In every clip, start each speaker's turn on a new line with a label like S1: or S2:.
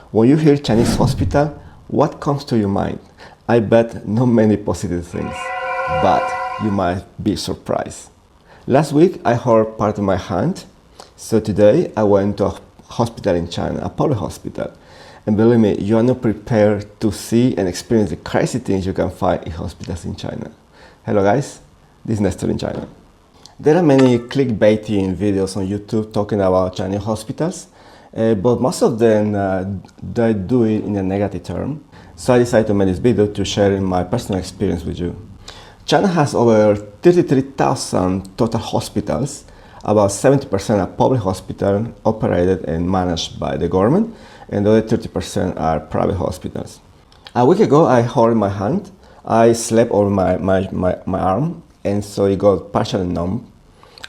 S1: When you hear Chinese hospital, what comes to your mind? I bet not many positive things, but you might be surprised. Last week I hurt part of my hand, so today I went to a hospital in China, a public hospital. And believe me, you are not prepared to see and experience the crazy things you can find in hospitals in China. Hello guys, this is Nestor in China. There are many clickbaiting videos on YouTube talking about Chinese hospitals, but most of them they do it in a negative term. So I decided to make this video to share my personal experience with you. China has over 33,000 total hospitals. About 70% are public hospitals operated and managed by the government, and the other 30% are private hospitals. A week ago, I hurt my hand. I slept over my arm, and so it got partially numb.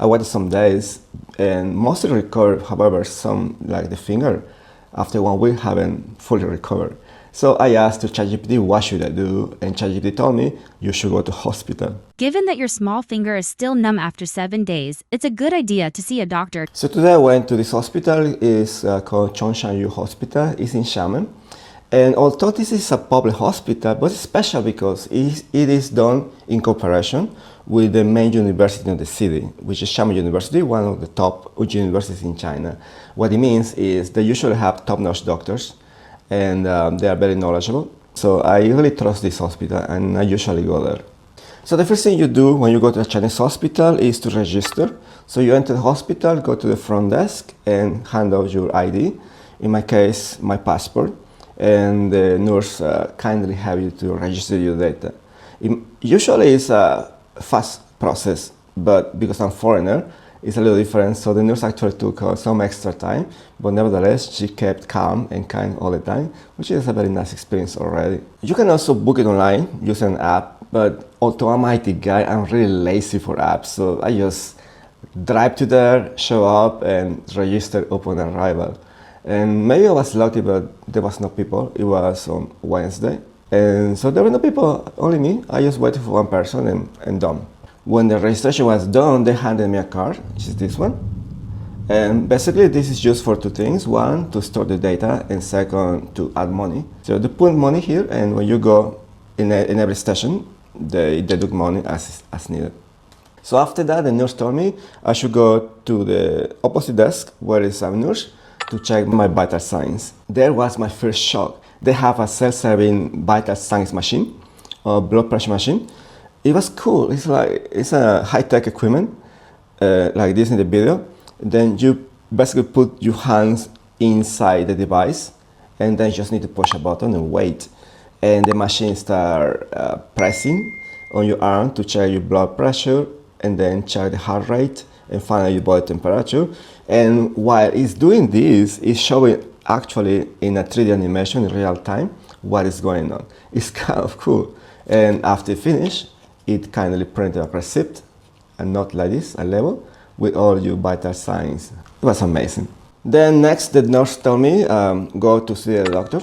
S1: I waited some days and mostly recovered. However, some, like the finger, after 1 week, haven't fully recovered. So I asked to ChatGPT, what should I do? And ChatGPT told me, you should go to hospital.
S2: Given that your small finger is still numb after 7 days, it's a good idea to see a doctor.
S1: So today I went to this hospital. It's called Chongshanyu Hospital. It's in Xiamen. And although this is a public hospital, but it's special because it is done in cooperation with the main university of the city, which is Xiamen University, one of the top universities in China. What it means is they usually have top-notch doctors, and they are very knowledgeable. So I really trust this hospital, and I usually go there. So the first thing you do when you go to a Chinese hospital is to register. So you enter the hospital, go to the front desk, and hand out your ID. In my case, my passport. And the nurse kindly have you to register your data. Usually it's a fast process, but because I'm foreigner, it's a little different. So the nurse actually took some extra time, but nevertheless, she kept calm and kind all the time, which is a very nice experience already. You can also book it online using an app, but although I'm an IT guy, I'm really lazy for apps. So I just drive to there, show up, and register upon arrival. And maybe I was lucky, but there was no people. It was on Wednesday. And so there were no people, only me. I just waited for one person and done. When the registration was done, they handed me a card, which is this one. And basically this is used for two things. One, to store the data, and second, to add money. So they put money here, and when you go in every station, they deduct money as needed. So after that, the nurse told me I should go to the opposite desk, where is a nurse, to check my vital signs. There was my first shock. They have a self-serving vital signs machine, or blood pressure machine. It was cool. It's a high-tech equipment, like this in the video. Then you basically put your hands inside the device, and then you just need to push a button and wait. And the machine starts pressing on your arm to check your blood pressure, and then check the heart rate, and finally your body temperature. And while it's doing this, it's showing actually in a 3D animation in real time what is going on. It's kind of cool. And after finish, it kindly printed a receipt, and not like this, a label, with all your vital signs. It was amazing. Then next, the nurse told me, go to see the doctor.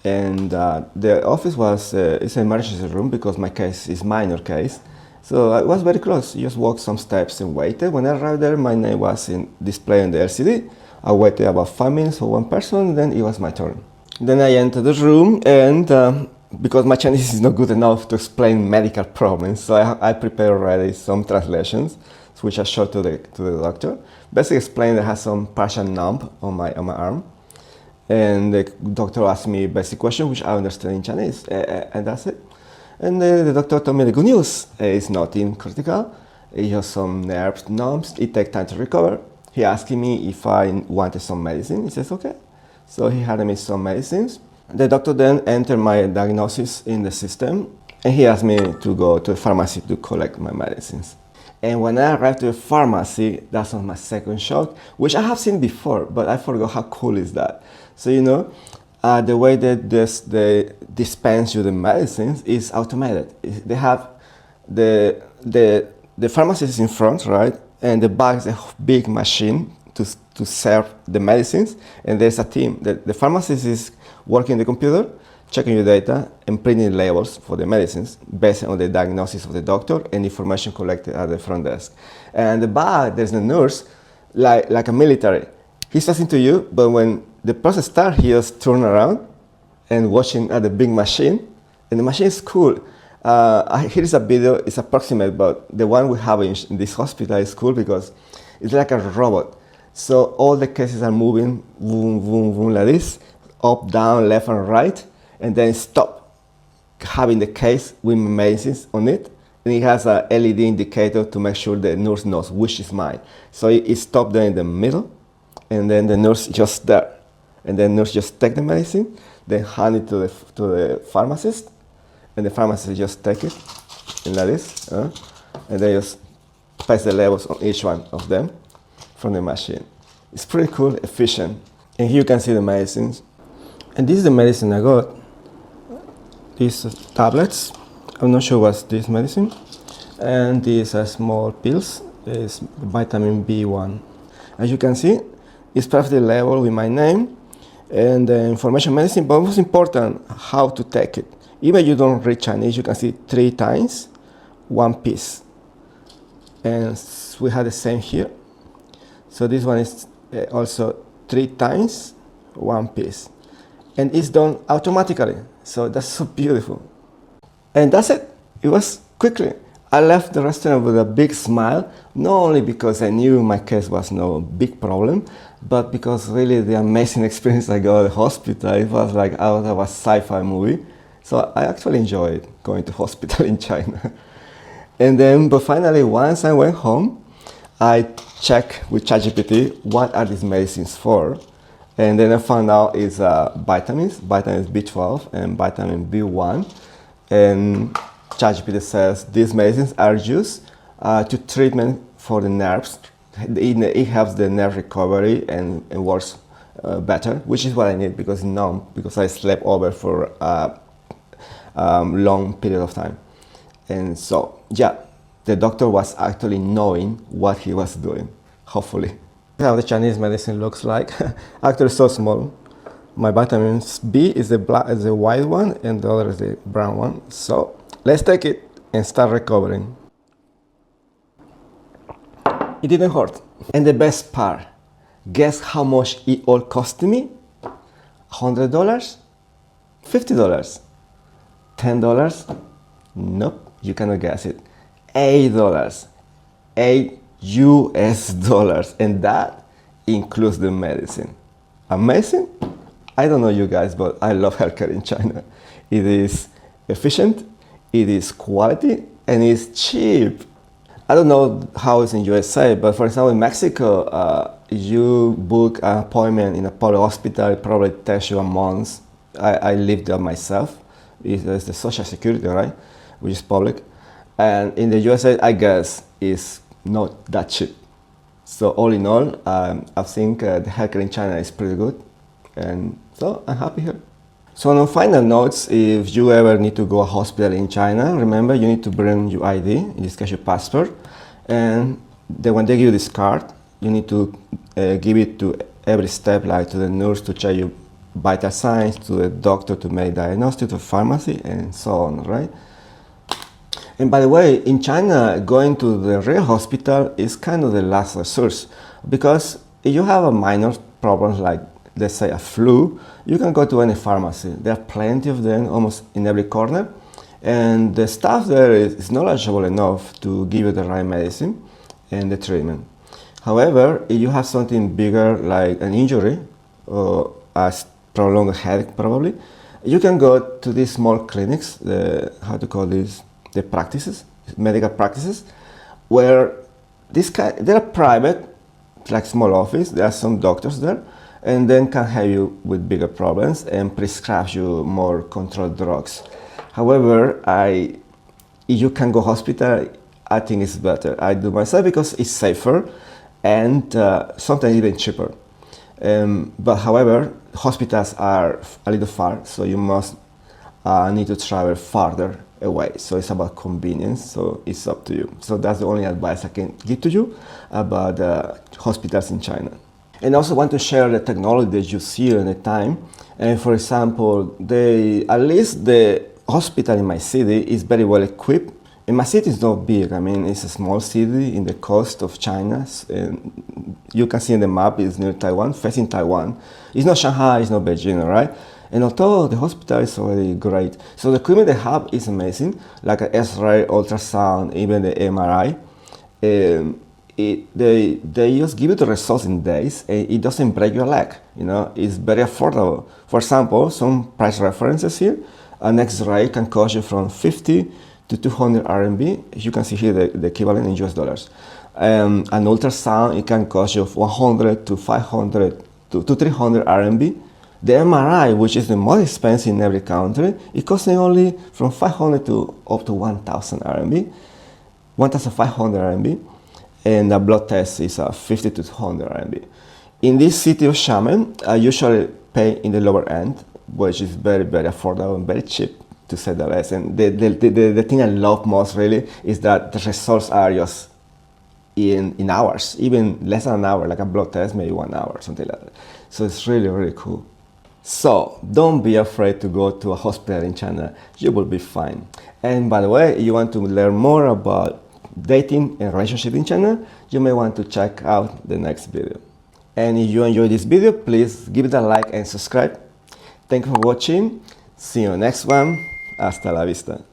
S1: And the office was, it's an emergency room because my case is minor case. So I was very close. Just walked some steps and waited. When I arrived there, my name was displayed on the LCD. I waited about 5 minutes for one person, then it was my turn. Then I entered the room, and because my Chinese is not good enough to explain medical problems, so I prepared already some translations, which I showed to the doctor. Basically explained that I had some partial numb on my arm. And the doctor asked me a basic question, which I understand in Chinese, and that's it. And the doctor told me the good news. It's nothing critical. It's just some nerves numbs. It takes time to recover. He asked me if I wanted some medicine. He says, okay. So he handed me some medicines. The doctor then entered my diagnosis in the system, and he asked me to go to the pharmacy to collect my medicines. And when I arrived to the pharmacy, that was my second shock, which I have seen before, but I forgot how cool is that. So, you know, the way that they dispense you the medicines is automated. They have the pharmacist in front, right? And the back is a big machine to serve the medicines, and there's a team. The pharmacist is working the computer, checking your data, and printing labels for the medicines based on the diagnosis of the doctor and information collected at the front desk. And at the back, there's a nurse, like a military. He's talking to you, but when the process starts, he just turn around and watching at the big machine, and the machine is cool. Here is a video, it's approximate, but the one we have in this hospital is cool because it's like a robot. So all the cases are moving, boom, boom, boom, like this, up, down, left, and right, and then stop, having the case with medicines on it, and it has a LED indicator to make sure the nurse knows which is mine. So it stopped there in the middle, and then the nurse just there, and then nurse just take the medicine, then hand it to the pharmacist, and the pharmacist just take it, and like this, and they just press the labels on each one of them from the machine. It's pretty cool, efficient. And here you can see the medicines. And this is the medicine I got. These tablets. I'm not sure what's this medicine. And these are small pills. It's vitamin B1. As you can see, it's perfectly labeled with my name and the information medicine, but most important, how to take it. Even if you don't read Chinese, you can see 3 times, 1 piece. And we have the same here. So this one is also 3 times, 1 piece. And it's done automatically. So that's so beautiful. And that's it. It was quickly. I left the restaurant with a big smile, not only because I knew my case was no big problem, but because really the amazing experience I got at the hospital, it was like out of a sci-fi movie. So I actually enjoyed going to hospital in China. And then, but finally, once I went home, I checked with ChatGPT what are these medicines for. And then I found out it's vitamins B12 and vitamin B1. And ChatGPT says these medicines are used to treatment for the nerves. It helps the nerve recovery and works better, which is what I need because it's numb, because I slept over for long period of time. And so, yeah, the doctor was actually knowing what he was doing, hopefully. How the Chinese medicine looks like. Actually so small. My vitamin B is the white one and the other is the brown one. So let's take it and start recovering. It didn't hurt. And the best part, guess how much it all cost me? $100? $50? $10? Nope, you cannot guess it. $8. $8 US, and that includes the medicine. Amazing? I don't know you guys, but I love healthcare in China. It is efficient, it is quality, and it's cheap. I don't know how it's in USA, but for example, in Mexico, you book an appointment in a public hospital, it probably takes you a month. I lived there myself. It's the Social Security, right? Which is public. And in the USA, I guess, it's not that cheap. So all in all, I think the healthcare in China is pretty good. And so I'm happy here. So on final notes, if you ever need to go to a hospital in China, remember you need to bring your ID, in this case your passport. And then when they give you this card, you need to give it to every step, like to the nurse to check your vital signs, to the doctor to make diagnosis, to pharmacy, and so on, right? And by the way, in China, going to the real hospital is kind of the last resort, because if you have a minor problem like, let's say, a flu, you can go to any pharmacy. There are plenty of them almost in every corner, and the staff there is knowledgeable enough to give you the right medicine and the treatment. However, if you have something bigger like an injury or a prolonged headache probably, you can go to these small clinics, the practices, medical practices, where they're private, like small office, there are some doctors there, and then can help you with bigger problems and prescribe you more controlled drugs. However, if you can go hospital, I think it's better. I do myself because it's safer and sometimes even cheaper. But however, hospitals are a little far, so you must need to travel farther away. So it's about convenience, so it's up to you. So that's the only advice I can give to you about hospitals in China. And I also want to share the technology that you see at the time. And for example, at least the hospital in my city is very well equipped And my city is not big. I mean, it's a small city in the coast of China. And you can see in the map it's near Taiwan, facing Taiwan. It's not Shanghai, it's not Beijing, right? And although the hospital is already great, so the equipment they have is amazing, like an X-ray, ultrasound, even the MRI. They just give you the results in days, and it doesn't break your leg. You know, it's very affordable. For example, some price references here. An X-ray can cost you from 50 to 200 RMB. You can see here the equivalent in US dollars. An ultrasound, it can cost you 100 to 500 to 300 RMB. The MRI, which is the most expensive in every country, it costs only from 500 to up to 1,000 RMB, 1,500 RMB, and the blood test is 50 to 200 RMB. In this city of Xiamen, I usually pay in the lower end, which is very, very affordable and very cheap, to say the least. And the thing I love most really is that the results are just in hours, even less than an hour, like a blood test, maybe 1 hour, something like that. So it's really, really cool. So don't be afraid to go to a hospital in China. You will be fine. And by the way, you want to learn more about dating and relationship in China, you may want to check out the next video. And if you enjoyed this video, please give it a like and subscribe. Thank you for watching. See you next one. Hasta la vista.